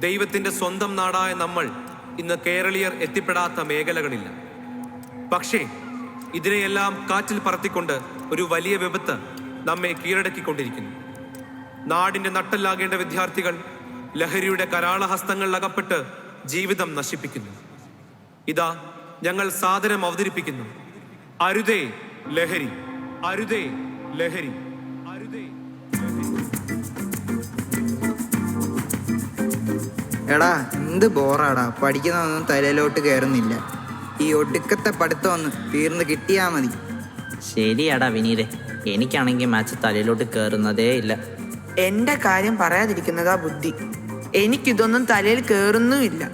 ദൈവത്തിൻ്റെ സ്വന്തം നാടായ നമ്മൾ ഇന്ന് കേരളീയർ എത്തിപ്പെടാത്ത മേഖലകളില്ല. പക്ഷേ ഇതിനെയെല്ലാം കാറ്റിൽ പറത്തിക്കൊണ്ട് ഒരു വലിയ വിപത്ത് നമ്മെ കീഴടക്കിക്കൊണ്ടിരിക്കുന്നു. നാടിൻ്റെ നട്ടല്ലാകേണ്ട വിദ്യാർത്ഥികൾ ലഹരിയുടെ കരാളഹസ്തങ്ങളിൽ അകപ്പെട്ട് ജീവിതം നശിപ്പിക്കുന്നു. ഇതാ ഞങ്ങൾ സാദരം അവതരിപ്പിക്കുന്നു അരുതേ ലഹരി, അരുതേ ലഹരി, അരുതേ. എടാ എന്ത് ബോറാടാ, പഠിക്കുന്നതൊന്നും തലയിലോട്ട് കയറുന്നില്ല. ഈ ഒടുക്കത്തെ പഠിത്തം ഒന്ന് തീർന്ന് കിട്ടിയാ മതി. ശരിയാടാ വിനീതേ, എനിക്കാണെങ്കിൽ മാച്ച് തലയിലോട്ട് കയറുന്നതേ ഇല്ല. എൻ്റെ കാര്യം പറയാതിരിക്കുന്നതാ ബുദ്ധി. എനിക്കിതൊന്നും തലയിൽ കയറുന്നുമില്ല.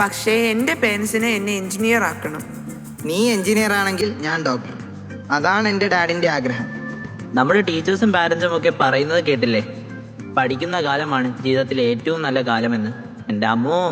പക്ഷേ എൻ്റെ പേരൻസിനെ എന്നെ എൻജിനീയർ ആക്കണം. നീ എൻജിനീയർ ആണെങ്കിൽ ഞാൻ ഡോക്ടർ. അതാണ് എൻ്റെ ഡാഡിൻ്റെ ആഗ്രഹം. നമ്മുടെ ടീച്ചേഴ്സും പാരൻസും ഒക്കെ പറയുന്നത് കേട്ടില്ലേ, പഠിക്കുന്ന കാലമാണ് ജീവിതത്തിലെ ഏറ്റവും നല്ല കാലമെന്ന്. എൻ്റെ അമ്മോ.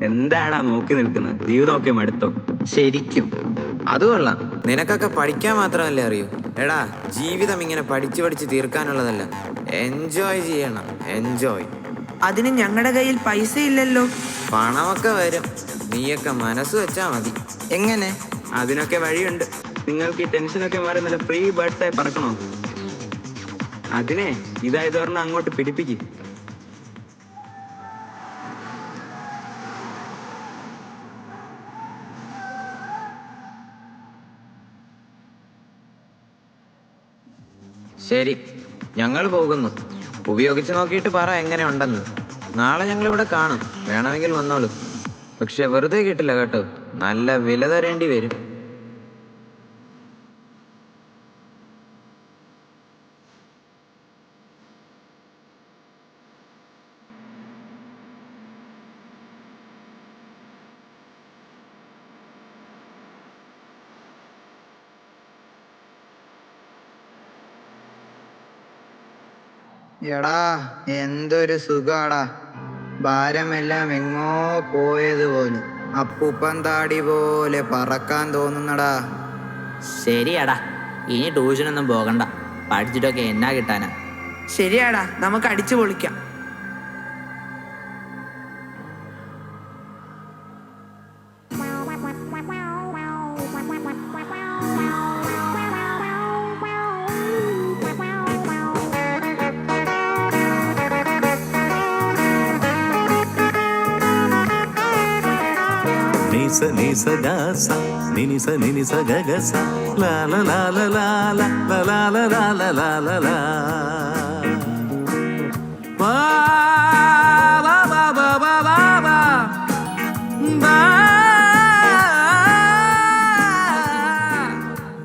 എന്താടാ നോക്കി നിൽക്കുന്നത്? ജീവിതമൊക്കെ മടുത്തോ? ശരിക്കും അത് കൊള്ളാം. നിനക്കൊക്കെ പഠിക്കാൻ മാത്രമല്ലേ അറിയൂ. എടാ, ജീവിതം ഇങ്ങനെ പഠിച്ചു പഠിച്ച് തീർക്കാനുള്ളതല്ല, എൻജോയ് ചെയ്യണം. എൻജോയ്. അതിന് ഞങ്ങളുടെ കയ്യിൽ പൈസ ഇല്ലല്ലോ. പണമൊക്കെ വരും, നീയൊക്കെ മനസ്സ് വെച്ചാ മതി. എങ്ങനെ? അതിനൊക്കെ വഴിയുണ്ട്. നിങ്ങൾക്ക് ഈ ടെൻഷനൊക്കെ മാറി നല്ല ഫ്രീ ബേർഡ്സായി പറക്കണോ? അതിനെ ഇതായത് പറഞ്ഞാൽ അങ്ങോട്ട് പിടിപ്പിക്കും. ശരി, ഞങ്ങൾ പോകുന്നു. ഉപയോഗിച്ച് നോക്കിയിട്ട് പറ എങ്ങനെ ഉണ്ടെന്ന്. നാളെ ഞങ്ങളിവിടെ കാണും, വേണമെങ്കിൽ വന്നോളൂ. പക്ഷെ വെറുതെ കിട്ടില്ല കേട്ടോ, നല്ല വില തരേണ്ടി വരും. എടാ, എന്തൊരു സുഖാടാ. ഭാരമെല്ലാം എങ്ങോ പോയതുപോലും അപ്പൂപ്പൻ താടി പോലെ പറക്കാൻ തോന്നുന്നടാ. ശരിയാടാ, ഇനി ട്യൂഷനൊന്നും പോകണ്ട. പഠിച്ചിട്ടൊക്കെ എന്നാ കിട്ടാനാ. ശരിയാടാ, നമുക്ക് അടിച്ചു പൊളിക്കാം. Nisa nisa gasa, ninisa ninisa gagasa, la la la la la la la la la la la la la. Ba ba ba ba ba ba ba ba.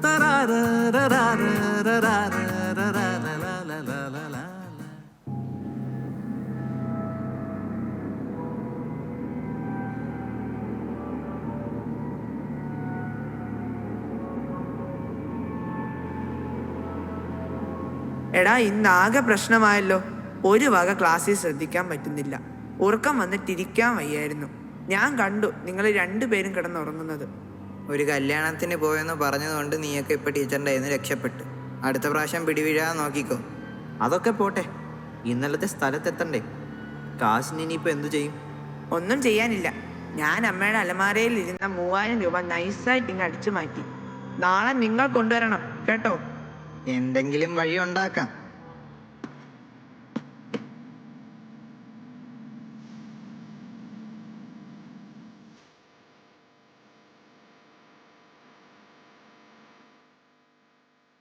Da da da da da da da da da la la la la la. എടാ, ഇന്നാകെ പ്രശ്നമായല്ലോ. ഒരു വക ക്ലാസ്സിൽ ശ്രദ്ധിക്കാൻ പറ്റുന്നില്ല. ഉറക്കം വന്നിട്ടിരിക്കാൻ വയ്യായിരുന്നു. ഞാൻ കണ്ടു നിങ്ങൾ രണ്ടുപേരും കിടന്നുറങ്ങുന്നത്. ഒരു കല്യാണത്തിന് പോയെന്ന് പറഞ്ഞതുകൊണ്ട് നീയൊക്കെ ഇപ്പൊ ടീച്ചറിൻ്റെ കയ്യിൽ നിന്ന് രക്ഷപ്പെട്ടു. അടുത്ത പ്രാവശ്യം പിടിവീഴാൻ നോക്കിക്കോ. അതൊക്കെ പോട്ടെ, ഇന്നലത്തെ സ്ഥലത്തെത്തണ്ടേ? കാശിന് ഇനിയിപ്പോൾ എന്തു ചെയ്യും? ഒന്നും ചെയ്യാനില്ല. ഞാൻ അമ്മയുടെ അലമാരയിൽ ഇരുന്ന 3000 രൂപ നൈസായിട്ട് ഇങ്ങ് അടിച്ചു മാറ്റി. നാളെ നിങ്ങൾ കൊണ്ടുവരണം കേട്ടോ. എന്തെങ്കിലും വഴി ഉണ്ടാക്കാം.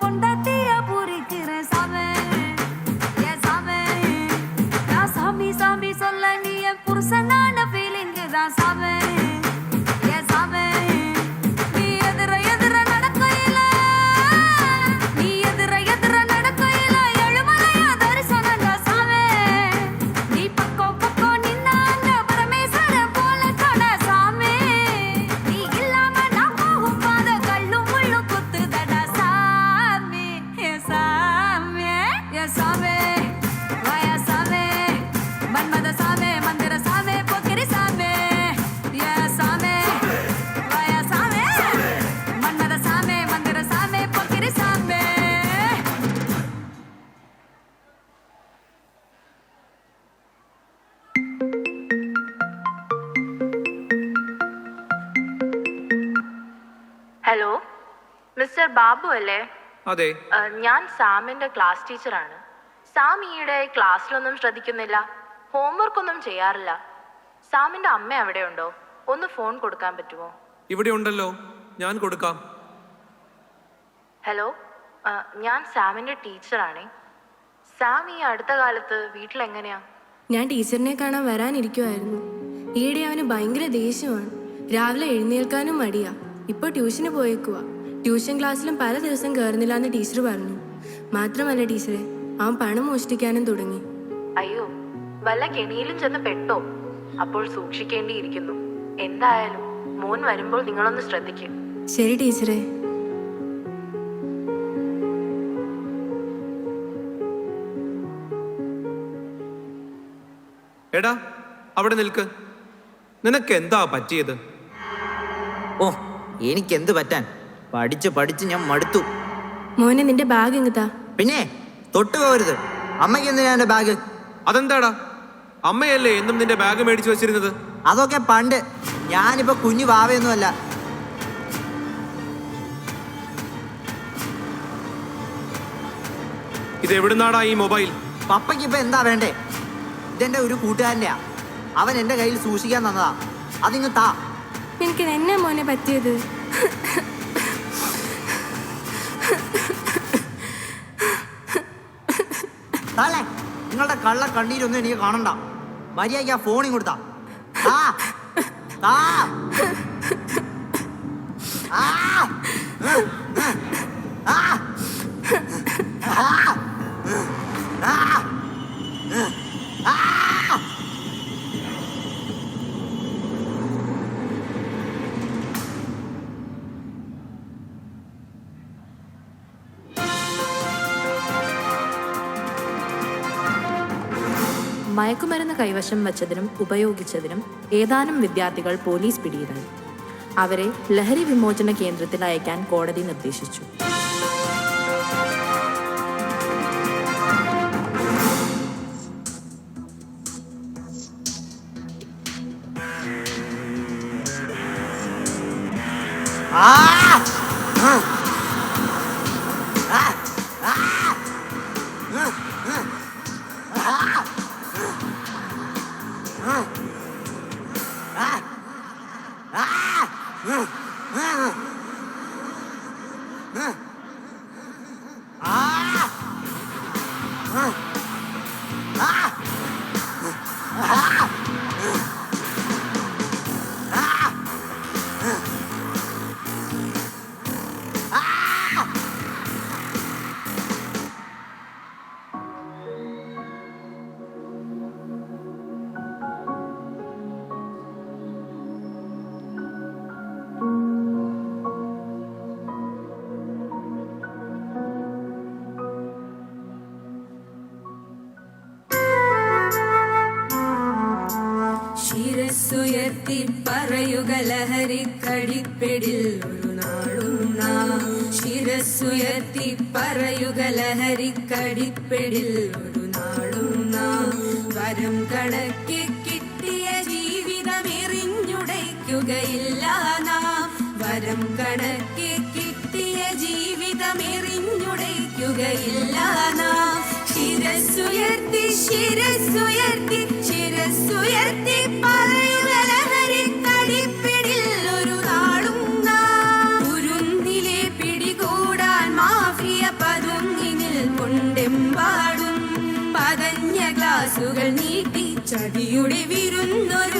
பொண்டாட்டிய புரிக்கிற சாமி என் சாமி நான் சாமி சாமி சொல்ல நீ என் புருஷனான ஃபீலிங் தான் சாமி என் சாமி நீ எதிர எதிர நடக்கையில நீ எதிர எதிர நடக்கையில எழுமலையா தரிசனம் சாமி நீ பக்கம் பக்கம் நின்ன அந்த பரமேஸ்வர போல தொட சாமி நீ இல்லாம நான் போகும் பாத கல்லும் முள்ளும் குத்துதடா சாமி என் சாமி என் சாமி வாய சாமி மன்மத சாமி மந்திர சாமி பொக்கிரி சாமி என் சாமி வாய சாமி மன்மத சாமி மந்திர சாமி பொக்கிரி சாமி. ഹലോ മിസ്റ്റർ ബാബു അല്ലേ? അതെ. ഞാൻ സാമിന്റെ ക്ലാസ് ടീച്ചറാണ്. സാം ഈയിടെ ക്ലാസ്സിലൊന്നും ശ്രദ്ധിക്കുന്നില്ല, ഹോംവർക്ക് ഒന്നും ചെയ്യാറില്ല. സാമിന്റെ അമ്മ അവിടെ ഉണ്ടോ? ഒന്ന് ഫോൺ കൊടുക്കാൻ പറ്റുമോ? ഇവിടെ ഉണ്ടല്ലോ, ഞാൻ കൊടുക്കാം. ഹലോ, ഞാൻ സാമിന്റെ ടീച്ചറാണേ. സാം ഈ അടുത്ത കാലത്ത് വീട്ടിലെങ്ങനെയാ? ഞാൻ ടീച്ചറിനെ കാണാൻ വരാനിരിക്കുമായിരുന്നു. ഈയിടെ അവന് ഭയങ്കര ദേഷ്യമാണ്. രാവിലെ എഴുന്നേൽക്കാനും മടിയാ. ഇപ്പോൾ ട്യൂഷന് പോയേക്കുവാ. ട്യൂഷൻ ക്ലാസ്സിലും പല ദിവസം കയറുന്നില്ല എന്ന് ടീച്ചർ പറഞ്ഞു. മാത്രമല്ല ടീച്ചറെ, അവൻ പണം മോഷ്ടിക്കാനും തുടങ്ങി. അയ്യോ, വല്ല കെണിയിലും ചെന്ന് പെട്ടോ? അപ്പോൾ സൂക്ഷിക്കേണ്ടിയിരിക്കുന്നു. എന്തായാലും മോൻ വരുമ്പോൾ നിങ്ങളൊന്ന് ശ്രദ്ധിക്കും. ശരി ടീച്ചറെ. എടാ, അവിടെ നിൽക്ക്. നിനക്ക് എന്താ പറ്റിയത്? ഓ, എനിക്കെന്ത് പറ്റാൻ? പഠിച്ച് പഠിച്ച് ഞാൻ മടുത്തു. മോനെ നിന്റെ ബാഗ് എങ്ങത്താ? പിന്നെ തൊട്ടു പോകരുത്. അമ്മയ്ക്ക് എന്തിനാ എൻ്റെ ബാഗ്? അതെന്താടാ? അമ്മയല്ലേ എന്നും നിന്റെ ബാഗ് മേടിച്ചു വെച്ചിരുന്നത്? അതൊക്കെ പണ്ട്. ഞാനിപ്പോ കുഞ്ഞു വാവയൊന്നുമല്ല. ഇത് എവിടുന്നാടാ ഈ മൊബൈൽ? പപ്പയ്ക്ക് ഇപ്പൊ എന്താ വേണ്ടേ? ഇതെന്റെ ഒരു കൂട്ടുകാരൻ്റെയാ. അവൻ എൻ്റെ കയ്യിൽ സൂക്ഷിക്കാൻ തന്നതാ. അതിങ്ങ് താ. എനിക്ക് എന്നാ മോനെ പറ്റിയത്? താളെ, നിങ്ങളുടെ കള്ള കണ്ണീരൊന്നും എനിക്ക് കാണണ്ട. മര്യാദയ്ക്ക് ആ ഫോണിൽ കൊടുത്താ. ആ ആ ആ മയക്കുമരുന്ന് കൈവശം വച്ചതിനും ഉപയോഗിച്ചതിനും ഏതാനും വിദ്യാർത്ഥികൾ പോലീസ് പിടിയിലായി. അവരെ ലഹരി വിമോചന കേന്ദ്രത്തിൽ അയക്കാൻ കോടതി നിർദ്ദേശിച്ചു. ശിരസ്സുയർത്തി പറയുക ലഹരിക്കടിപ്പിടിൽ ഒരു നാളും നാം. ശിരസ്സുയർത്തി പറയുക ലഹരിക്കടിപ്പിടിൽ ഒരു നാളും നാം. വരം കണക്കി കിട്ടിയ ജീവിതം എറിഞ്ഞുടയ്ക്കുകയില്ല നാം. വരം കണക്കി കിട്ടിയ ജീവിതം എറിഞ്ഞുടയ്ക്കുകയില്ല നാം. ശിരസ്സുയർത്തി ശിരസ്സുയർത്തി ശിരസ്സുയർത്തി പറയുക ലഹരിക്കടിപ്പിടിൽ ഒരു നാളും നാം. ഉരുന്നിലെ പിടികൂടാൻ മാഫിയ തടിയുടെ വിരുന്നൊരു